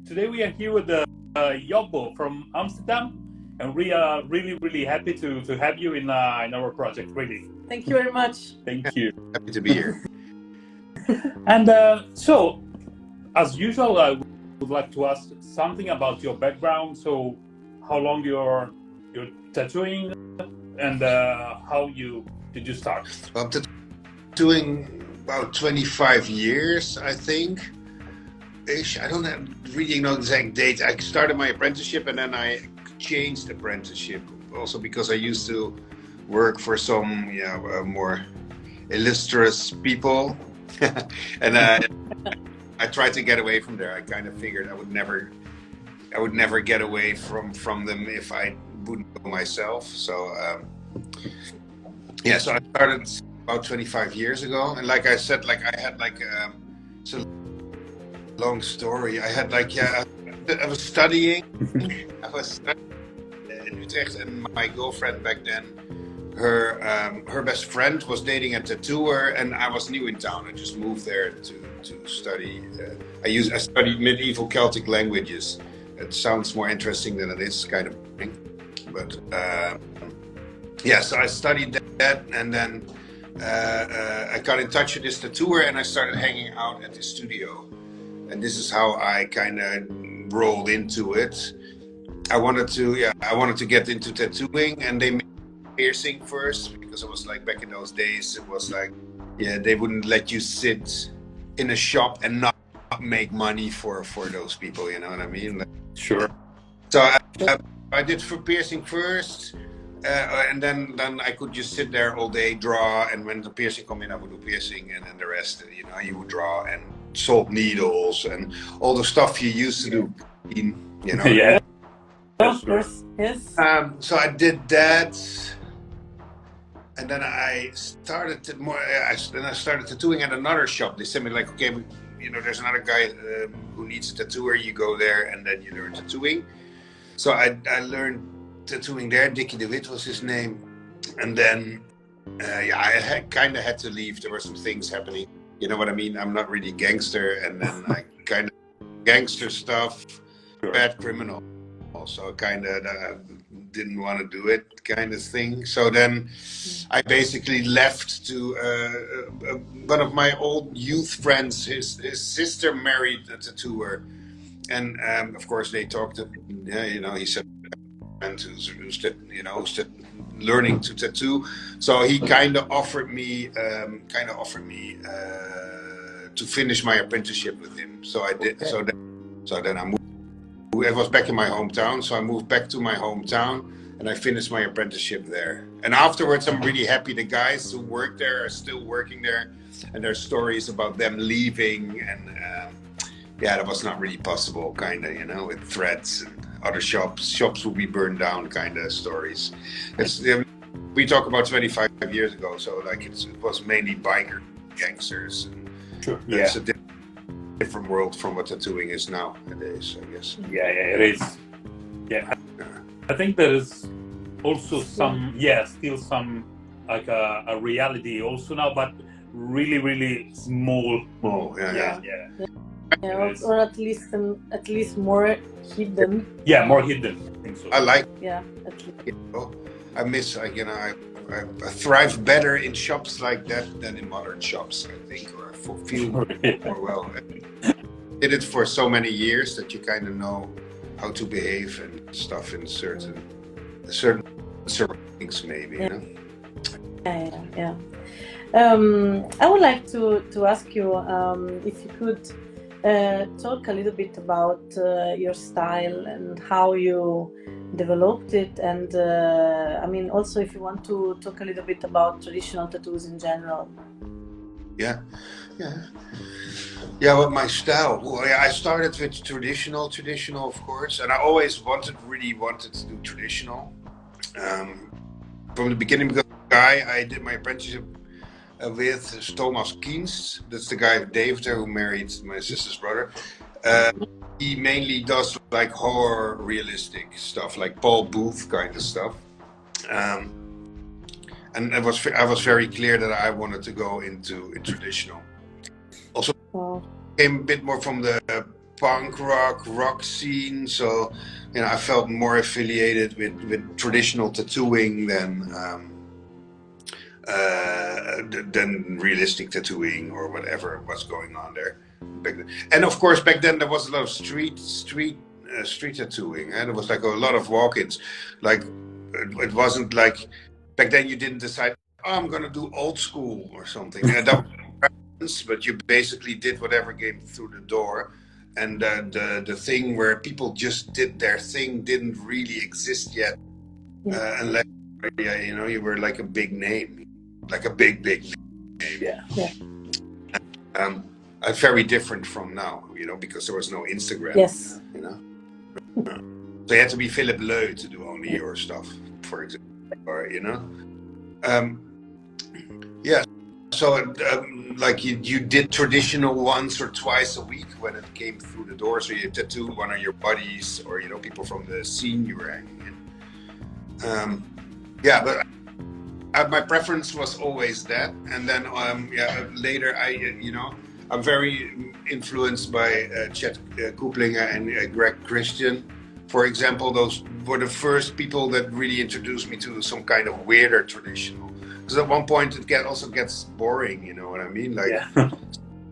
Today we are here with Yobbo from Amsterdam, and we are really happy to have you in our project. Really, Thank you very much. thank you. Happy to be here. And so, as usual, I would like to ask something about your background. So, how long you're tattooing, and how you did you start? I'm tattooing about 25 years, I think. Ish. I don't really know the exact date. I started my apprenticeship and then I changed apprenticeship. Also because I used to work for some more illustrious people, and I tried to get away from there. I kind of figured I would never get away from them if I wouldn't go myself. So so I started about 25 years ago, and like I said, like I had like it's a long story. I had like I was studying. I was studying in Utrecht, and my girlfriend back then, her best friend was dating a tattooer, and I was new in town. I just moved there to study. I studied medieval Celtic languages. It sounds more interesting than it is, kind of. But so I studied that, and then I got in touch with this tattooer, and I started hanging out at his studio. And this is how I kind of rolled into it. I wanted to get into tattooing, and they made piercing first, because it was like back in those days, it was like, they wouldn't let you sit in a shop and not make money for those people, you know what I mean? Like, Sure. so I did for piercing first, and then I could just sit there all day, draw, and when the piercing come in, I would do piercing, and then the rest, you would draw and salt needles and all the stuff you used to do, Yeah. Of course, yes. So I did that, and then I started tattooing at another shop. They sent me like, okay, there's another guy who needs a tattooer. You go there, and then you learn tattooing. So I learned tattooing there. Dickie DeWitt was his name, and then I kind of had to leave. There were some things happening. You know what I mean? I'm not really gangster, and then I kind of gangster stuff, bad criminal. So I kind of didn't want to do it, kind of thing. So then I basically left to one of my old youth friends. His sister married a tattooer, and of course they talked. He said, who's learning to tattoo. So he kind of offered me to finish my apprenticeship with him. So I did. Okay. So then I moved. I was back in my hometown, so I moved back to my hometown, and I finished my apprenticeship there. And afterwards, I'm really happy the guys who work there are still working there, and there's stories about them leaving, and that was not really possible, kind of, with threats and other shops will be burned down, kind of stories. We talk about 25 years ago, so like it was mainly biker gangsters. And Sure. It's a different world from what tattooing is nowadays, I guess. Yeah, it is. Yeah, I think there is also still some like a reality also now, but really small. Yeah. Or at least more hidden. Yeah, more hidden. I think so. I like. Yeah, at least. I miss, I thrive better in shops like that than in modern shops, I think, or I feel more well. Did it for so many years that you kind of know how to behave and stuff in certain surroundings, maybe. Yeah. I would like to ask you if you could talk a little bit about your style and how you developed it, and also if you want to talk a little bit about traditional tattoos in general. Well, my style. Well, I started with traditional, of course, and I always really wanted to do traditional from the beginning, because the guy I did my apprenticeship with is Thomas Kienst. That's the guy of Deventer who married my sister's brother. He mainly does like horror realistic stuff, like Paul Booth kind of stuff. And I was very clear that I wanted to go into traditional. Also came a bit more from the punk rock scene. So, you know, I felt more affiliated with traditional tattooing than realistic tattooing or whatever was going on there back then. And of course, back then there was a lot of street tattooing, and there was like a lot of walk-ins. Like it wasn't like back then you didn't decide, oh, I'm gonna do old school or something. And that was, but you basically did whatever came through the door. And the thing where people just did their thing didn't really exist yet, unless you know you were like a big name, like a big name. Yeah. Very different from now, you know, because there was no Instagram. Yes. You know, so you had to be Philip Leu to do only your stuff, for example, or you know, yeah. So like you did traditional once or twice a week when it came through the door. So you tattooed one of your buddies or you know people from the scene you were hanging in. Yeah, but my preference was always that. And then later I'm very influenced by Chet Kooplinga and Greg Christian. For example, those were the first people that really introduced me to some kind of weirder traditional. Because at one point it also gets boring, you know what I mean? Like,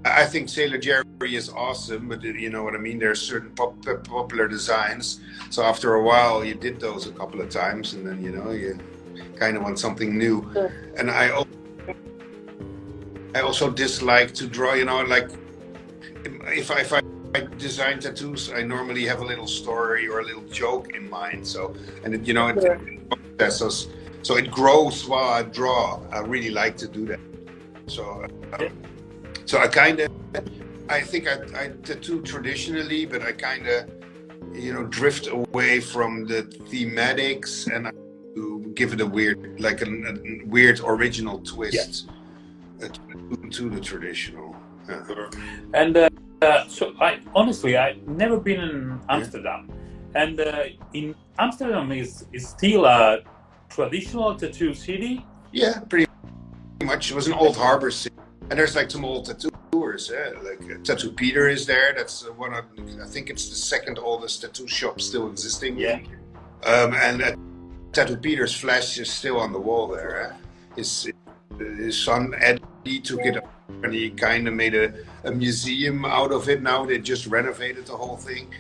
I think Sailor Jerry is awesome, but you know what I mean? There's certain popular designs. So after a while, you did those a couple of times, and then you know you kind of want something new. Sure. And I also dislike to draw. You know, like if I design tattoos, I normally have a little story or a little joke in mind. So you know so it grows while I draw. I really like to do that. So I think I tattoo traditionally, but I kind of, you know, drift away from the thematics and I give it a weird, like a weird original twist to the traditional. Sure. And so I've never been in Amsterdam, and in Amsterdam is still a traditional tattoo city. Yeah, pretty much. It was an old harbor city, and there's like some old tattooers. Like Tattoo Peter is there. That's one of, I think it's the second oldest tattoo shop still existing. Yeah. And Tattoo Peter's flash is still on the wall there. His son Eddie took it up and he kind of made a museum out of it. Now they just renovated the whole thing.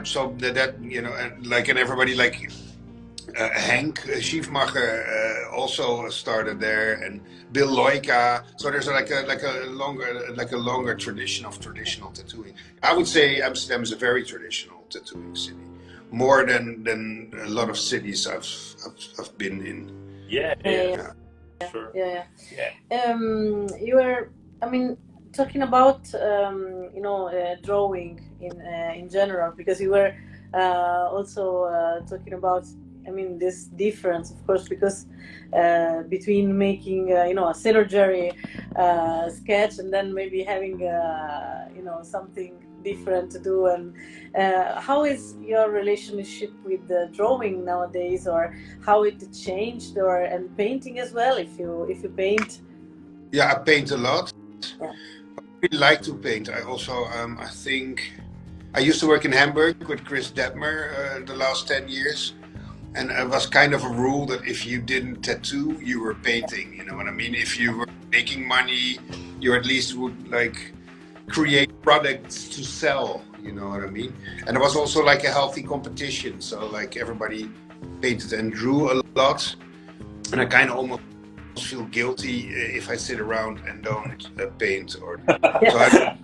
So that you know, and everybody like. Henk Schiefmacher also started there, and Bill Loika. So there's like a longer tradition of traditional tattooing. I would say Amsterdam is a very traditional tattooing city, more than a lot of cities I've been in. Yeah. Sure. Yeah. You were, I mean, talking about drawing in general, because you were also talking about. I mean, this difference, of course, because between making, a Sailor Jerry sketch and then maybe having, something different to do. And how is your relationship with the drawing nowadays, or how it changed, and painting as well? If you paint. Yeah, I paint a lot. Yeah. I really like to paint. I also, I think, I used to work in Hamburg with Chris Detmer the last 10 years. And it was kind of a rule that if you didn't tattoo, you were painting, you know what I mean? If you were making money, you at least would like create products to sell, you know what I mean? And it was also like a healthy competition. So like everybody painted and drew a lot. And I kind of almost feel guilty if I sit around and don't paint. Or so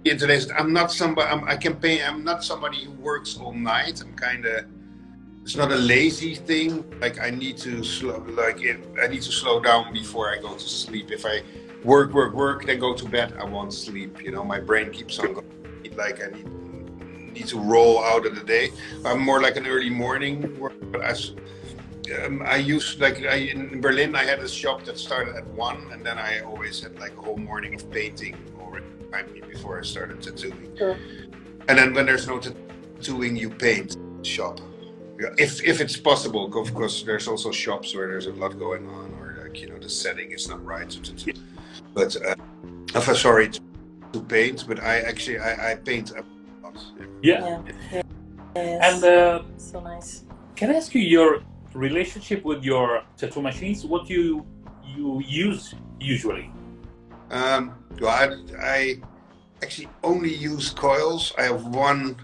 in today's, I'm not somebody, I can paint, I'm not somebody who works all night. I'm kind of, it's not a lazy thing. Like I need to slow down before I go to sleep. If I work, then go to bed, I won't sleep. You know, my brain keeps on going. Like I need to roll out of the day. I'm more like an early morning work. But in Berlin, I had a shop that started at 1, and then I always had like a whole morning of painting already before I started tattooing. Sure. And then when there's no tattooing, you paint shop. If it's possible, of course, there's also shops where there's a lot going on, or like, you know, the setting is not right to tattoo. But to paint, but I paint a lot. Yeah. Yes. And So nice. can I ask you your relationship with your tattoo machines? What you use usually? Well, I actually only use coils. I have one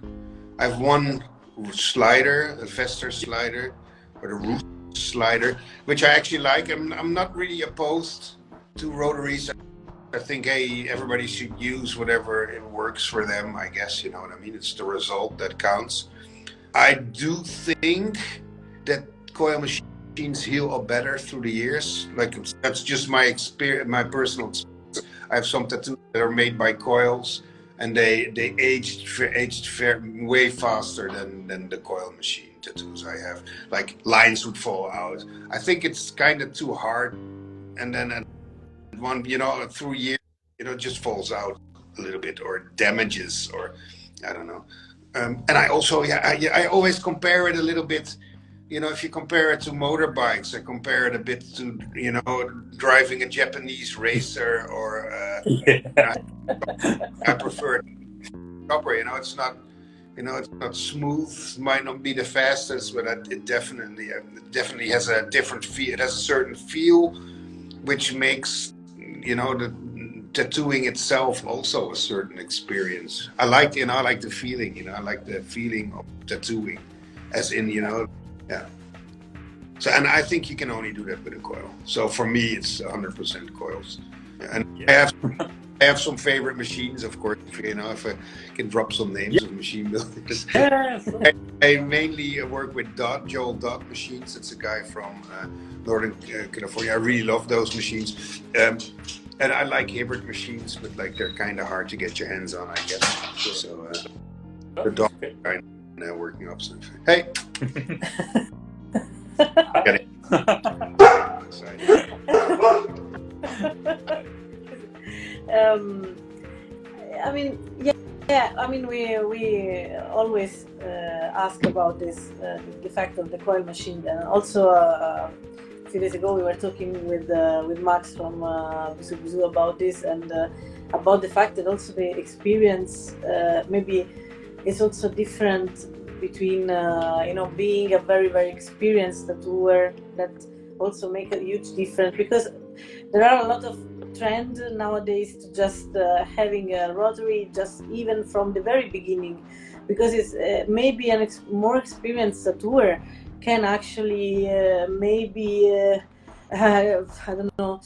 slider, a Vester slider, or the roof slider, which I actually like. I'm not really opposed to rotaries. I think, hey, everybody should use whatever it works for them, I guess, you know what I mean? It's the result that counts. I do think that coil machines heal up better through the years. Like, that's just my experience, my personal experience. I have some tattoos that are made by coils, and they aged way faster than the coil machine tattoos I have. Like, lines would fall out. I think it's kind of too hard, and then at one, you know, through years, you know, it just falls out a little bit or damages, or I don't know. And I also, I always compare it a little bit. You know, if you compare it to motorbikes, I compare it a bit to, you know, driving a Japanese racer, or Yeah. I prefer chopper. You know, it's not, you know, it's not smooth. Might not be the fastest, but it definitely has a different feel. It has a certain feel, which makes, you know, the tattooing itself also a certain experience. I like the feeling. You know, I like the feeling of tattooing, as in, you know, yeah. So, and I think you can only do that with a coil. So for me, it's 100% coils. And Yeah. I have some favorite machines, of course. You know, if I can drop some names of machine builders. Yes. I mainly work with Joel Dodd machines. It's a guy from Northern California. I really love those machines. And I like hybrid machines, but like they're kind of hard to get your hands on, I guess. So the Dodd kind of working up something. Hey. Get it. I mean, yeah. I mean, we always ask about this, the fact of the coil machine. And also, a few days ago, we were talking with Max from Buzu Buzu about this, and about the fact that also the experience maybe is also different between you know, being a very very experienced tattooer, that also make a huge difference, because there are a lot of trend nowadays to just having a rotary just even from the very beginning, because it's maybe more experienced tattooer can actually maybe I don't know,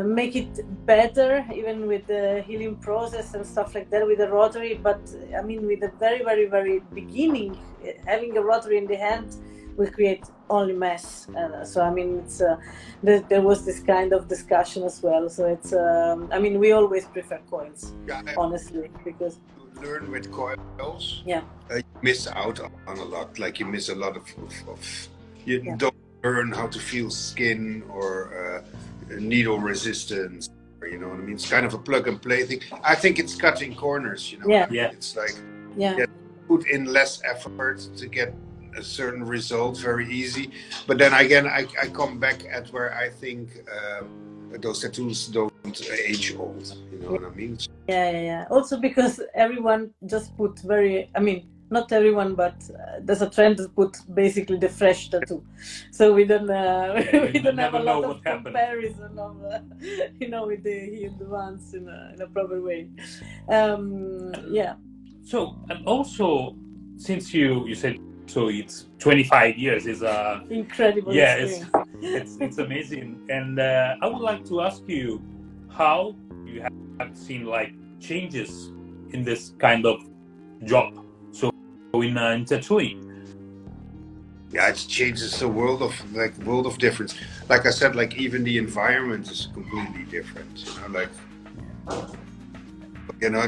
make it better even with the healing process and stuff like that with the rotary. But I mean, with the very very very beginning, having a rotary in the hand will create only mess. So I mean, it's there was this kind of discussion as well. So it's I mean, we always prefer coils, honestly, because learn with coils. Yeah. You miss out on a lot. Like, you miss a lot of you don't learn how to feel skin or needle resistance. Or, you know what I mean? It's kind of a plug and play thing. I think it's cutting corners. You know, Yeah. Yeah. It's like Yeah. put in less effort to get a certain result very easy. But then again, I come back at where I think those tattoos don't age old. You know what I mean? Yeah. Also because everyone just put very, I mean, not everyone, but there's a trend to put basically the fresh tattoo. So we don't we don't have a lot of comparison of you know, with the healed ones in a proper way. Yeah. So, and also, since you said, so it's 25 years is a incredible experience. It's It's amazing. And I would like to ask you how you have seen like changes in this kind of job. So in tattooing. Yeah, it changes the world of difference. Like I said, like even the environment is completely different. You know, like, you know,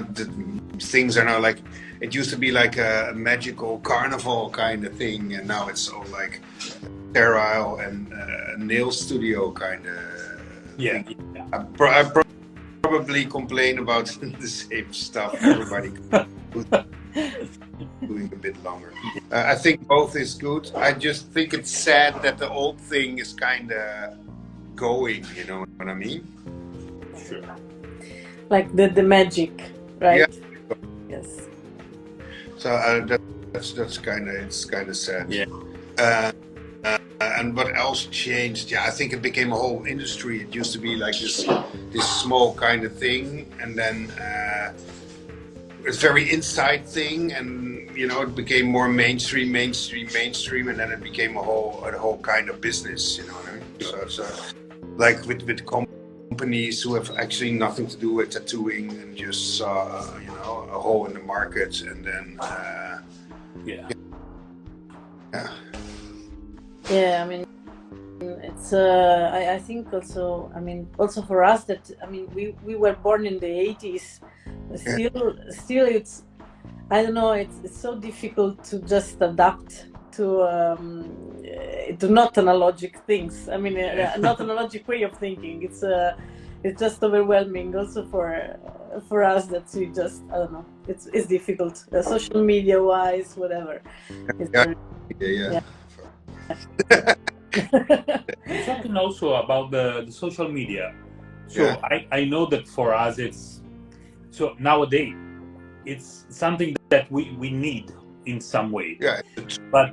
things are now like, it used to be like a magical carnival kind of thing, and now it's all like sterile and nail studio kind of thing. I probably complain about the same stuff. Everybody doing a bit longer. I think both is good. I just think it's sad that the old thing is kind of going. You know what I mean? Sure. Like the magic. right? Yeah. Yes. So that's kind of sad. Yeah. And what else changed? Yeah, I think it became a whole industry. It used to be like this small kind of thing, and then it's very inside thing, and you know it became more mainstream, and then it became a whole kind of business. You know what I mean? So like with companies who have actually nothing to do with tattooing and just saw you know a hole in the market, and then Yeah. Yeah, I mean, it's I think also, I mean, also for us that, I mean, we were born in the 80s. Still it's, I don't know, it's so difficult to just adapt to not analogic things. I mean, not analogic way of thinking. It's just overwhelming also for us that we just, I don't know, it's difficult, social media wise, whatever. It's yeah. Talking also about the social media. So Yeah. I know that for us it's so nowadays it's something that we need in some way. Yeah. But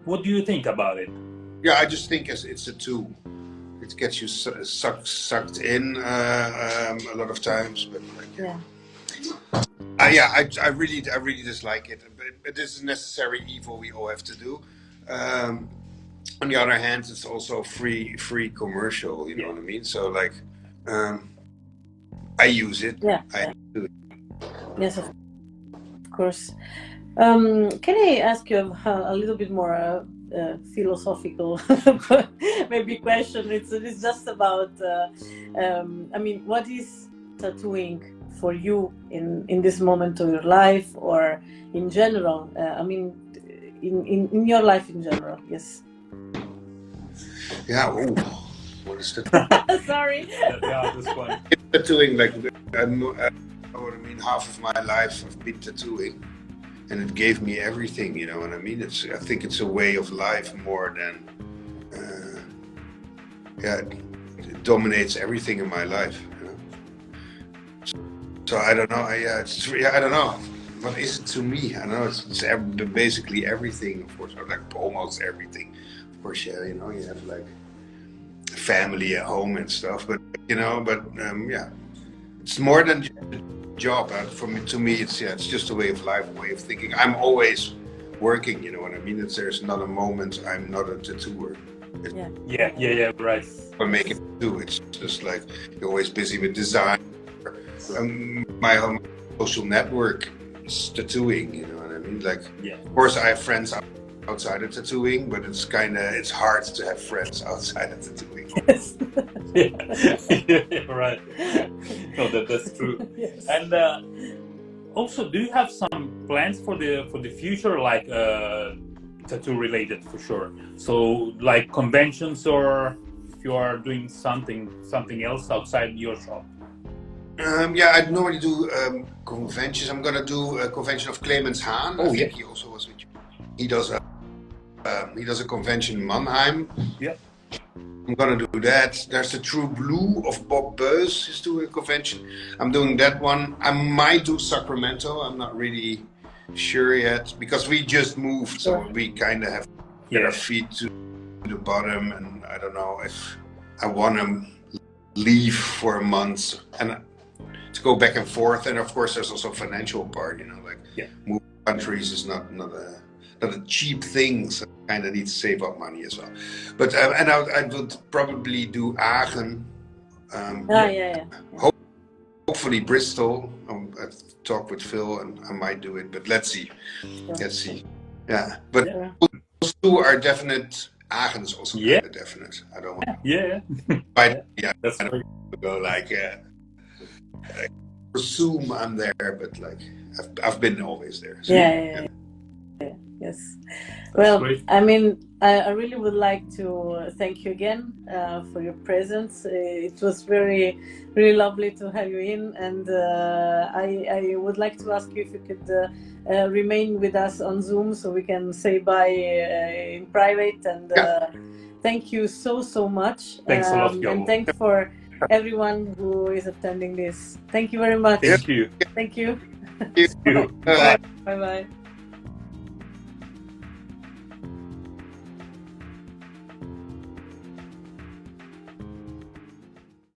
what do you think about it? Yeah, I just think it's a tool. It gets you sucked in a lot of times, but like, yeah. I really dislike it. But this is necessary evil we all have to do. On the other hand, it's also free commercial. You know what I mean? So like, I use it. Yeah. I do it. Yes, of course. Can I ask you a little bit more philosophical maybe question? It's just about I mean, what is tattooing for you in this moment of your life, or in general? I mean, in your life in general. Yes. Yeah. Oh, what is that? Sorry. Yeah, this one. Tattooing, like, I mean, half of my life I've been tattooing, and it gave me everything. You know what I mean? I think it's a way of life more than, it dominates everything in my life. You know? So I don't know. I don't know. What is it to me? I know it's basically everything, of course, or like almost everything. Of course, yeah, you know, you have like family at home and stuff, but you know, yeah, it's more than just a job. To me, it's just a way of life, a way of thinking. I'm always working, you know what I mean? There's not a moment I'm not a tattooer. Yeah, right. For making tattoo, it's just like you're always busy with design. My whole social network is tattooing, you know what I mean? Like, of course, I have friends outside of tattooing, but it's hard to have friends outside of tattooing. Yes. Yeah, right. No, that's true. Yes. And also, do you have some plans for the future, like tattoo related for sure? So, like conventions, or if you are doing something else outside your shop? Yeah, I normally do conventions. I'm gonna do a convention of Clemens Haan. I think he also was with you. He does a convention in Mannheim. Yeah. I'm gonna do that. There's the True Blue of Bob Beus is doing a convention. I'm doing that one. I might do Sacramento. I'm not really sure yet because we just moved, so we kind of have to get our feet to the bottom, and I don't know if I want to leave for a month and to go back and forth. And of course, there's also a financial part. You know, like moving countries is not a cheap thing. So I kind of need to save up money as well. But and I would probably do Aachen. Hopefully Bristol. I've talked with Phil, and I might do it. But let's see. Let's see. Yeah, but those two are definite. Aachen is also kind of definite. I don't want. That's I don't go like assume I'm there, but like I've been always there. So, Yes. Well, I mean, I really would like to thank you again for your presence. It was really lovely to have you in, and I would like to ask you if you could remain with us on Zoom so we can say bye in private. And thank you so much. Thanks a lot, Yobbo. And thanks for everyone who is attending this. Thank you very much. Thank you. Thank you. See you. Bye. Bye bye.